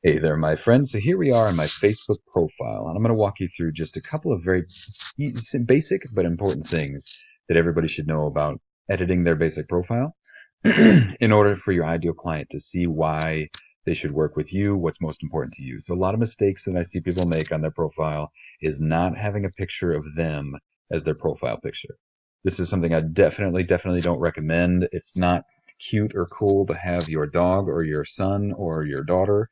Hey there, my friends. So here we are on my Facebook profile, and I'm going to walk you through just a couple of very basic but important things that everybody should know about editing their basic profile in order for your ideal client to see why they should work with you, what's most important to you. So a lot of mistakes that I see people make on their profile is not having a picture of them as their profile picture. This is something I definitely don't recommend. It's not cute or cool to have your dog or your son or your daughter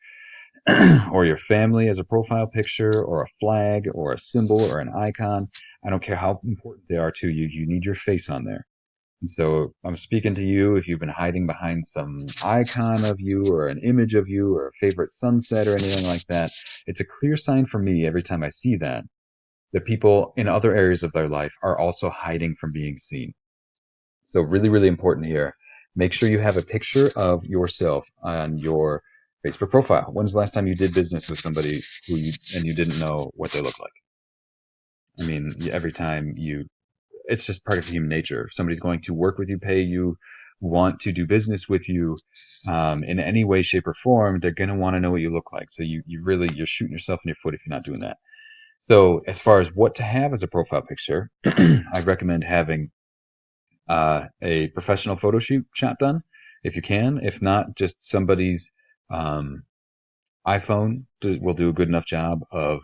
or your family as a profile picture or a flag or a symbol or an icon. I don't care how important they are to you. You need your face on there. And so I'm speaking to you if you've been hiding behind some icon of you or an image of you or a favorite sunset or anything like that. It's a clear sign for me every time I see that people in other areas of their life are also hiding from being seen. So really important here. Make sure you have a picture of yourself on your Facebook profile. When's the last time you did business with somebody and you didn't know what they look like? I mean, every time it's just part of human nature. If somebody's going to work with you, pay you, want to do business with you, in any way, shape, or form, they're going to want to know what you look like. So you're shooting yourself in your foot if you're not doing that. So as far as what to have as a profile picture, I recommend having a professional photo shoot shot done if you can. If not, just somebody's um, iPhone will do a good enough job of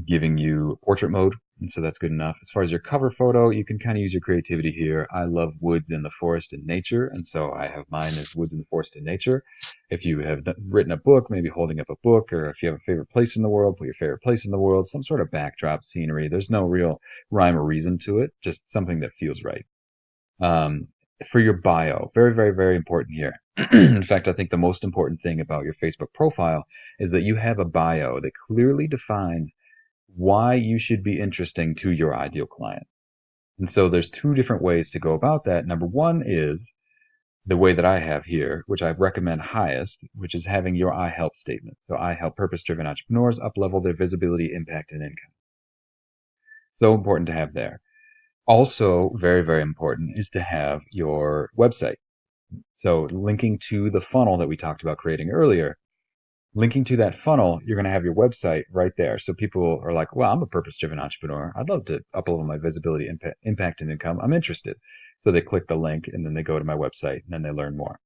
giving you portrait mode. And so that's good enough. As far as your cover photo, you can kind of use your creativity here. I love woods in the forest and nature, and so I have mine as woods in the forest and nature. If you have written a book, maybe holding up a book, or if you have a favorite place in the world, put your favorite place in the world, some sort of backdrop scenery. There's no real rhyme or reason to it, just something that feels right. um, for your bio. Very important here. In fact, I think the most important thing about your Facebook profile is that you have a bio that clearly defines why you should be interesting to your ideal client. And so there's two different ways to go about that. Number one is the way that I have here, which I recommend highest, which is having your I help statement. So I help purpose-driven entrepreneurs up-level their visibility, impact, and income. So important to have there. Also, very important is to have your website. So linking to the funnel that we talked about creating earlier, linking to that funnel, you're going to have your website right there. So people are like, well, I'm a purpose-driven entrepreneur. I'd love to uplevel my visibility, impact, and income. I'm interested. So they click the link and then they go to my website and then they learn more.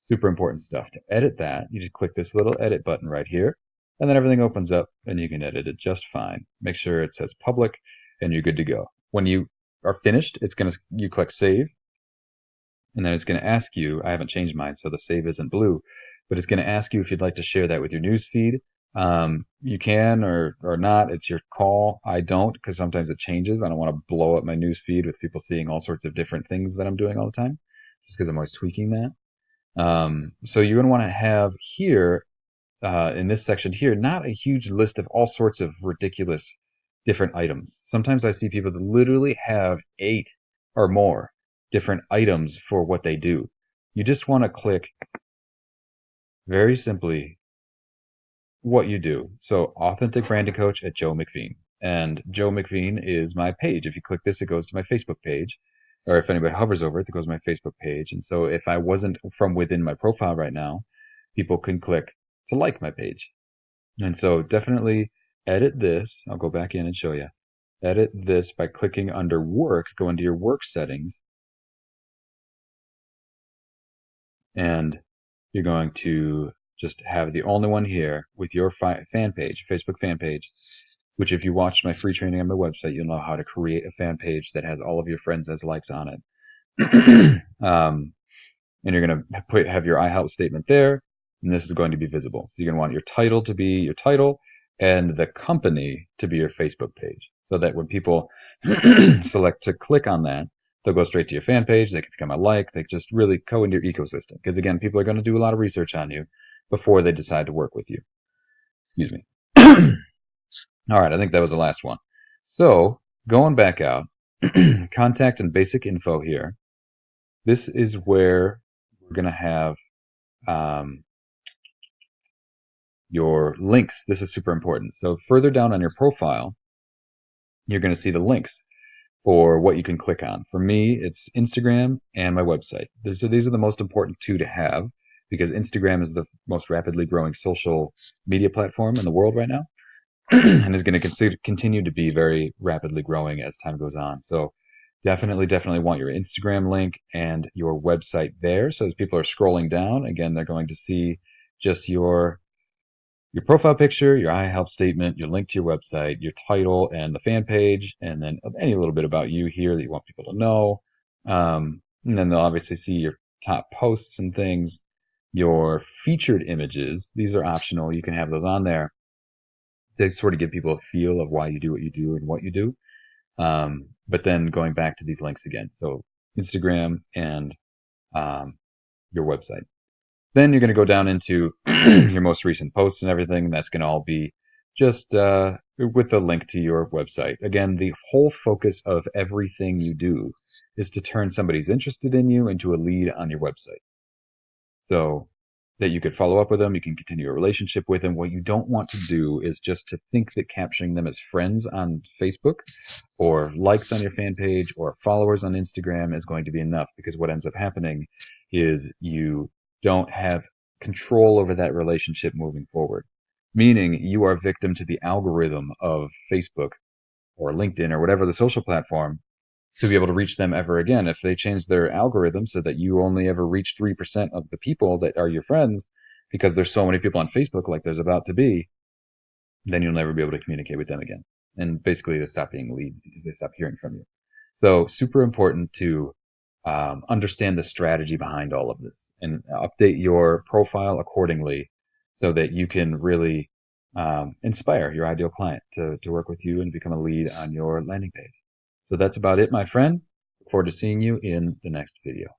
Super important stuff. To edit that, you just click this little edit button right here, and then everything opens up and you can edit it just fine. Make sure it says public and you're good to go. When you are finished, you click save, and then it's going to ask you, I haven't changed mine, so the save isn't blue, but it's going to ask you if you'd like to share that with your news feed. You can or not. It's your call. I don't, because sometimes it changes. I don't want to blow up my news feed with people seeing all sorts of different things that I'm doing all the time, just because I'm always tweaking that. So you're going to want to have here, in this section here, not a huge list of all sorts of ridiculous different items. Sometimes I see people that literally have 8 or more different items for what they do. You just want to click very simply what you do. So Authentic Branding Coach at Joe McVean. And Joe McVean is my page. If you click this, it goes to my Facebook page. Or if anybody hovers over it, it goes to my Facebook page. And so if I wasn't from within my profile right now, people can click to like my page. And so definitely edit this. I'll go back in and show you. Edit this by clicking under work, go into your work settings, and you're going to just have the only one here with your fan page, Facebook fan page, which if you watched my free training on my website, you'll know how to create a fan page that has all of your friends as likes on it. And you're going to have your I help statement there, and this is going to be visible. So you're going to want your title to be your title and the company to be your Facebook page, so that when people select to click on that, they'll go straight to your fan page. They can become a like. They just really go into your ecosystem, because again, people are going to do a lot of research on you before they decide to work with you. Excuse me. All right, I think that was the last one. So going back out, contact and basic info here. This is where we're going to have your links. This is super important. So further down on your profile, you're going to see the links for what you can click on. For me, it's Instagram and my website. These are the most important two to have. because Instagram is the most rapidly growing social media platform in the world right now. And is going to continue to be very rapidly growing as time goes on. So definitely want your Instagram link and your website there. So as people are scrolling down, again, they're going to see just your profile picture, your I help statement, your link to your website, your title and the fan page, and then any little bit about you here that you want people to know. And then they'll obviously see your top posts and things, your featured images. These are optional. You can have those on there to sort of give people a feel of why you do what you do and what you do. But then going back to these links again. So Instagram and your website. Then you're going to go down into your most recent posts and everything. That's going to all be just with a link to your website. Again, the whole focus of everything you do is to turn somebody who's interested in you into a lead on your website. So that you could follow up with them, you can continue a relationship with them. What you don't want to do is just to think that capturing them as friends on Facebook or likes on your fan page or followers on Instagram is going to be enough, because what ends up happening is you don't have control over that relationship moving forward. Meaning you are victim to the algorithm of Facebook or LinkedIn or whatever the social platform to be able to reach them ever again. If they change their algorithm so that you only ever reach 3% of the people that are your friends, because there's so many people on Facebook like there's about to be, then you'll never be able to communicate with them again. And basically they stop being leads because they stop hearing from you. So super important to understand the strategy behind all of this and update your profile accordingly so that you can really inspire your ideal client to work with you and become a lead on your landing page. So that's about it, my friend. Look forward to seeing you in the next video.